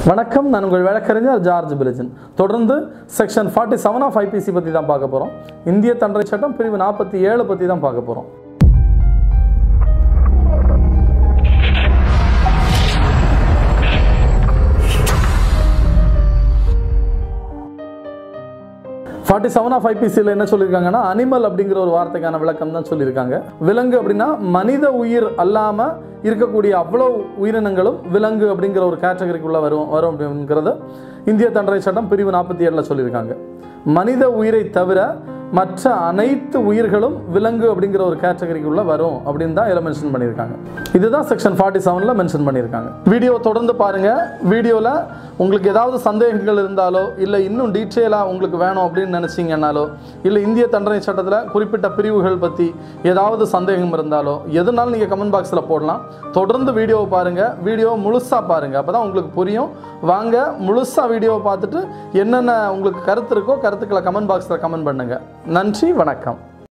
வணக்கம், நான் உங்கள் வழக்கறிஞர் ஜார்ஜ் பிலிஜன். தொடர்ந்து செக்ஷன் 47 ஆஃப் IPC பற்றி தான் பார்க்க போகிறோம். இந்திய தண்டனை சட்டம் பிரிவு 47 பற்றி தான் பார்க்க போகிறோம். ஆஃப் IPCல என்ன சொல்லியிருக்காங்கன்னா, அனிமல் அப்படிங்கிற ஒரு வார்த்தைக்கான விளக்கம் தான் சொல்லியிருக்காங்க. விலங்கு அப்படின்னா மனித உயிர் அல்லாம இருக்கக்கூடிய அவ்வளவு உயிரினங்களும் விலங்கு அப்படிங்கிற ஒரு கேட்டகரிக்குள்ள வரும் அப்படிங்கிறத இந்திய தண்டனை சட்டம் பிரிவு 47 சொல்லியிருக்காங்க. மனித உயிரை தவிர மற்ற அனைத்து உயிர்களும் விலங்கு அப்படிங்கிற ஒரு கேட்டகரிக்குள்ள வரும் அப்படின்னு தான் இதில் மென்ஷன் பண்ணியிருக்காங்க. இதுதான் செக்ஷன் 47ல மென்ஷன் பண்ணியிருக்காங்க. வீடியோ தொடர்ந்து பாருங்க. வீடியோவில் உங்களுக்கு ஏதாவது சந்தேகங்கள் இருந்தாலோ இல்லை இன்னும் டீட்டெயிலாக உங்களுக்கு வேணும் அப்படின்னு நினச்சிங்கன்னாலோ இல்லை இந்திய தண்டனை சட்டத்தில் குறிப்பிட்ட பிரிவுகள் பற்றி ஏதாவது சந்தேகம் இருந்தாலோ எதுனாலும் நீங்கள் கமெண்ட் பாக்ஸில் போடலாம். தொடர்ந்து வீடியோவை பாருங்கள். வீடியோவை முழுசாக பாருங்கள், அப்போ தான் உங்களுக்கு புரியும். வாங்க முழுசாக வீடியோவை பார்த்துட்டு என்னென்ன உங்களுக்கு கருத்து இருக்கோ கருத்துக்களை கமெண்ட் பாக்ஸில் கமெண்ட் பண்ணுங்கள். நன்றி, வணக்கம்.